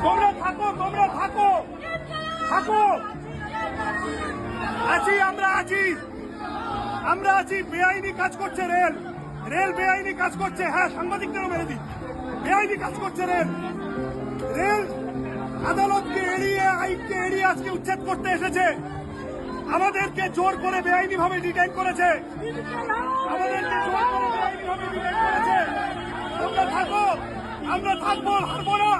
তোমরা থাকো থাকো। আমরা আছি। বেআইনি কাজ করছে রেল বেআইনি কাজ করছে। হ্যাঁ, সাংবাদিকদেরও মেরে দিই। বেআইনি কাজ করছে রেল আদালতকে এড়িয়ে, আইনকে এড়িয়ে আজকে উচ্ছেদ করতে এসেছে। আমাদেরকে জোর করে বেআইনি ভাবে ডিটেইন করেছে। তোমরা থাকো, আমরা থাকবো, হারবো না।